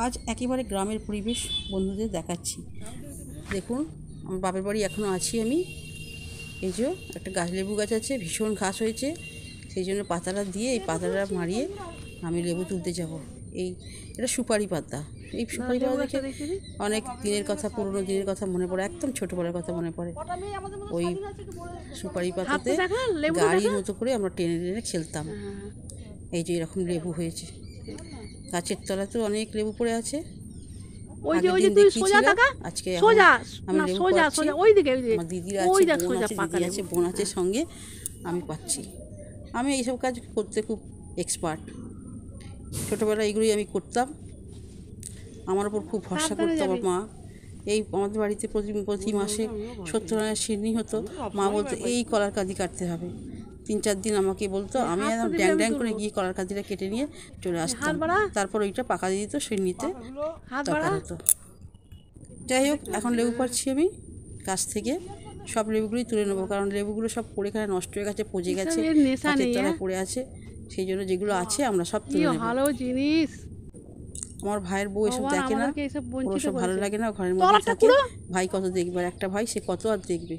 আজ একেবারে গ্রামের পরিবেশ বন্ধুদের দেখাচ্ছি। দেখুন আমার বাপের বাড়ি এখনও আছি আমি। এই যে একটা গাছ, লেবু গাছ আছে, ভীষণ ঘাস হয়েছে, সেই জন্য পাতাটা দিয়ে এই পাতাটা মারিয়ে আমি লেবু তুলতে যাব। এটা সুপারি পাতা। এই সুপারি পাতা দেখে অনেক দিনের কথা, পুরোনো দিনের কথা মনে পড়ে, একদম ছোটোবেলার কথা মনে পড়ে। ওই সুপারি পাতাতে গাড়ির মতো করে আমরা টেনে টেনে খেলতাম। এই যে এরকম লেবু হয়েছে, গাছের তলাতেও অনেক লেবু পড়ে আছে। আমার দিদিরা আছে, বোন আছে সঙ্গে, আমি পাচ্ছি। আমি এইসব কাজ করতে খুব এক্সপার্ট। ছোটোবেলায় এইগুলোই আমি করতাম। আমার ওপর খুব ভরসা করতো আমার মা। আমাদের বাড়িতে প্রতি মাসে সত্যনারায়ণ সিন্নি হতো। মা বলতো এই কলার কাঁদি কাটতে হবে। 3-4 দিন আমাকে বলতো, আমি একদম ড্যাং ড্যাং করে গিয়ে কলার কাঁদিটা কেটে নিয়ে চলে আসতাম। তারপর ওইটা পাকা দিয়ে দিত, সিন্নিতে দরকার হতো। যাই হোক, এখন লেবু পাচ্ছি আমি গাছ থেকে। সব লেবুগুলোই তুলে নেবো, কারণ লেবুগুলো সব পড়ে এখানে নষ্ট হয়ে গেছে, পচে গেছে, গাছের তলায় পড়ে আছে। সেই জন্য যেগুলো আছে আমরা সব তুলে নেব। ভালো জিনিস। আমার ভাইয়ের বউ এসব দেখে না, ওসব ভালো লাগে না, ঘরের মধ্যে থাকে। ভাই কত দেখবে, আর একটা ভাই, সে কত আর দেখবে।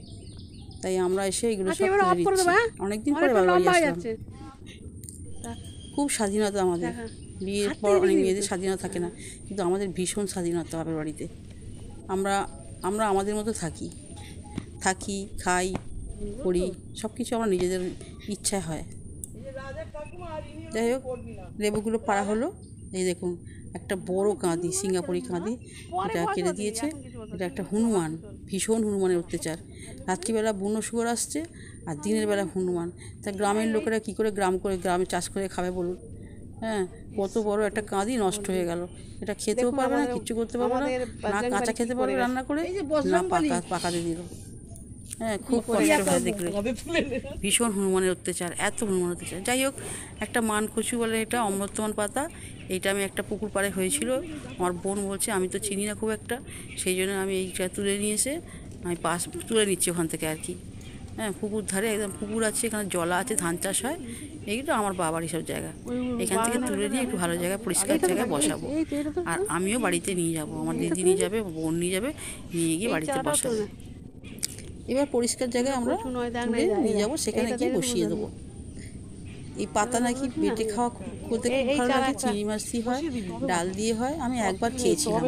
তাই আমরা এসে এগুলো সব তুলে দিচ্ছি। অনেকদিন পরে বাবার বাড়ি আসলাম। খুব স্বাধীনতা আমাদের। বিয়ের পর অনেক মেয়েদের স্বাধীনতা থাকে না, কিন্তু আমাদের ভীষণ স্বাধীনতা বাবার বাড়িতে। আমরা আমাদের মতো থাকি, খাই, করি, সব কিছু আমার নিজেদের ইচ্ছা হয়। যাই হোক, লেবুগুলো পাড়া হলো। এই দেখুন, একটা বড় কাঁদি, সিঙ্গাপুরি কাঁদি, এটা কেটে দিয়েছে। এটা একটা হনুমান, ভীষণ হনুমানের অত্যাচার। রাত্রিবেলা বুনো শুয়োর আসছে, আর দিনের বেলা হনুমান। তা গ্রামের লোকেরা কী করে গ্রামে চাষ করে খাবে বলুন? হ্যাঁ, কত বড় একটা কাঁদি নষ্ট হয়ে গেল। এটা খেতেও পারবে না, কিচ্ছু করতে পারবে না, না কাঁচা খেতে পারবে রান্না করে, না পাকাতে দিল। হ্যাঁ, খুব কষ্ট হয় দেখলে। ভীষণ হনুমানের অত্যাচার, এত হনুমান অত্যাচার। যাই হোক, একটা মানকচু বলে, এটা অমৃতমান পাতা। এইটা আমি একটা পুকুর পাড়ে হয়েছিল, আমার বোন বলছে, আমি তো চিনি না খুব একটা, সেই জন্য আমি এইটা তুলে নিয়ে এসে আমি তুলে নিচ্ছি ওখান থেকে আর কি। হ্যাঁ, পুকুর ধারে একদম পুকুর আছে, এখানে জলা আছে, ধান চাষ হয়। এইগুলো আমার বাবার এইসব জায়গা। এখান থেকে তুলে নিয়ে একটু ভালো জায়গায়, পরিষ্কার জায়গায় বসাবো। আর আমিও বাড়িতে নিয়ে যাব, আমার দিদি নিয়ে যাবে, বোন নিয়ে যাবে, নিয়ে গিয়ে বাড়িতে বসাবো। এবার পরিষ্কার জায়গায় আমরা তুলে নিয়ে যাবো, সেখানে গিয়ে বসিয়ে দেবো। এই পাতা নাকি বেটে খাওয়া করতে খুব ভালো লাগে, চিংড়ি মাছ দিয়ে হয়, ডাল দিয়ে হয়। আমি একবার খেয়েছিলাম,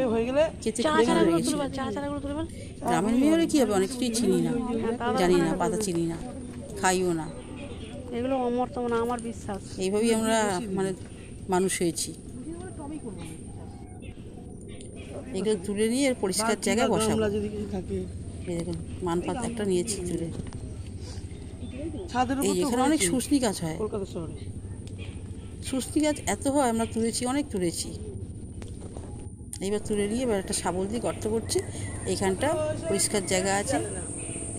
খেতে খুব ভালো লেগেছিল। গ্রামের মেয়ে হলে কী হবে, অনেক কিছুই চিনি না, জানি না, পাতা চিনি না, খাইও না। এগুলো অমর্তমান, আমার বিশ্বাস। এইভাবেই আমরা মানুষ হয়েছি। এগুলো তুলে নিয়ে পরিষ্কার জায়গায় বসাবো। এই দেখুন, মান পাতা একটা নিয়েছি তুলে। এই যেখানে অনেক শুষ্নি গাছ হয়, শুষ্নি গাছ এত হয়, আমরা তুলেছি, অনেক তুলেছি। এইবার তুলে নিয়ে এবার একটা শাবল দিয়ে গর্ত করছি, এইখানটা পরিষ্কার জায়গা আছে,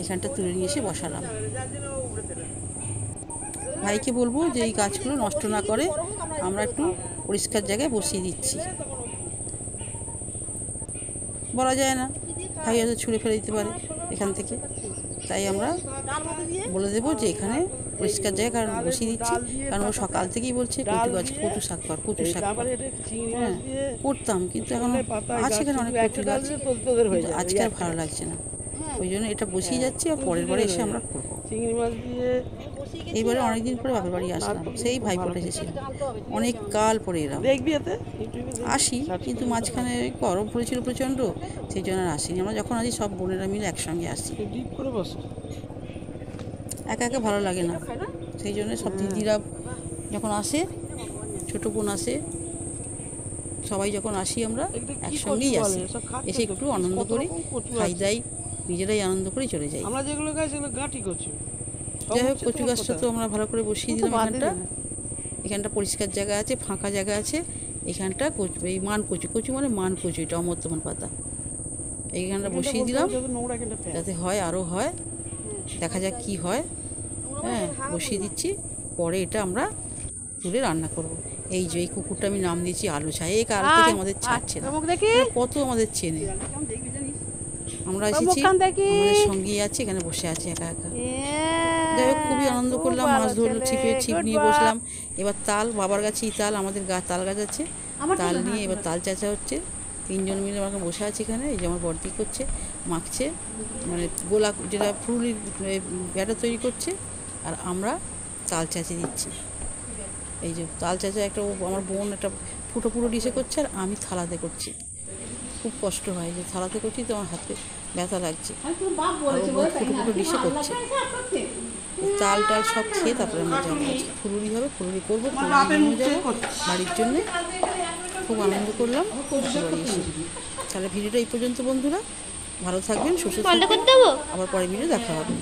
এখানটা তুলে নিয়ে এসে বসালাম। ভাইকে বলবো যে এই গাছগুলো নষ্ট না করে আমরা একটু পরিষ্কার জায়গায় বসিয়ে দিচ্ছি। বলা যায় না, ভাই হয়তো ছুঁড়ে ফেলে দিতে পারে এখান থেকে, তাই আমরা বলে দেবো যে এখানে পরিষ্কার জায়গা কারণ বসিয়ে দিচ্ছি। কারণ ও সকাল থেকেই বলছে কচু শাক কর। হ্যাঁ, করতাম, কিন্তু এখন আছে এখানে অনেক কচু গাছ, আজকে আর ভালো লাগছে না, ওই জন্য এটা বসিয়ে যাচ্ছি। আর পরের বারে এসে আমরা করবো। এইবারে অনেকদিন পরে বাপের বাড়ি আসলাম, সেই ভাইফোঁটা এসেছিল, অনেক কাল পরে এলাম। আসি, কিন্তু মাঝখানে গরম পড়েছিল প্রচণ্ড, সেই জন্য আর আসিনি। আমরা যখন আসি সব বোনেরা মিলে একসঙ্গে আসি। একা একা ভালো লাগে না, সেই জন্য সব দিদিরা যখন আসে, ছোটো বোন আসে, সবাই যখন আসি আমরা একসঙ্গেই আসি, এসে একটু আনন্দ করি, খাই দাই, নিজেরাই আনন্দ করে চলে যাই। আমরা যেগুলো গাছ সেগুলো গাঁটি করছি। যাই হোক, কচু গাছটা তো আমরা ভালো করে বসিয়ে দিলাম। এখানটা পরিষ্কার জায়গা আছে, ফাঁকা জায়গা আছে, এখানটা এই কচু মানে মানকচু, এটা অমৃতমান পাতা। এইখানটা বসিয়ে দিলাম, যাতে হয়, আরও হয়, দেখা যাক কি হয়। হ্যাঁ, বসিয়ে দিচ্ছি, পরে এটা আমরা তুলে রান্না করব। এই যে এই কুকুরটা আমি নাম দিয়েছি আলু ছাই, এই কাল থেকে আমাদের ছাড়ছে না, কত আমাদের চেনে। আমরা এসেছি, আমাদের সঙ্গেই আছে, এখানে বসে আছে একা একা। যাই হোক, খুবই আনন্দ করলাম, মাছ ধরলো, ছিপ নিয়ে বসলাম। এবার তাল, বাবার গাছে তাল, আমাদের তাল গাছ আছে, তাল নিয়ে এবার তাল চাচা হচ্ছে। 3 জন মিলে আমাকে বসে আছে এখানে। এই যে আমার বড়দি করছে, মাখছে, মানে গোলা যেটা ফুলুরির ব্যাটার তৈরি করছে, আর আমরা তাল চাচি দিচ্ছি। এই যে তাল চাচা একটা আমার বোন একটা ফুটো পুরো ডিশে করছে, আর আমি থালাতে করছি। খুব কষ্ট হয় যে থালাতে করছি তো আমার হাতে ব্যথা লাগছে, ফুটো ফুটো ডিশে করছে। চাল টাল সব খেয়ে তারপরে আমরা যাবো, ফুলুরি হবে, ফুলুরি করবো, ফুলুরি নিয়ে যাবো বাড়ির জন্যে। খুব আনন্দ করলাম বাড়ি এসে। তাহলে ভিডিওটা এই পর্যন্ত বন্ধুরা, ভালো থাকবেন, সুস্থ থাকবেন, আবার পরের ভিডিও দেখা হবে।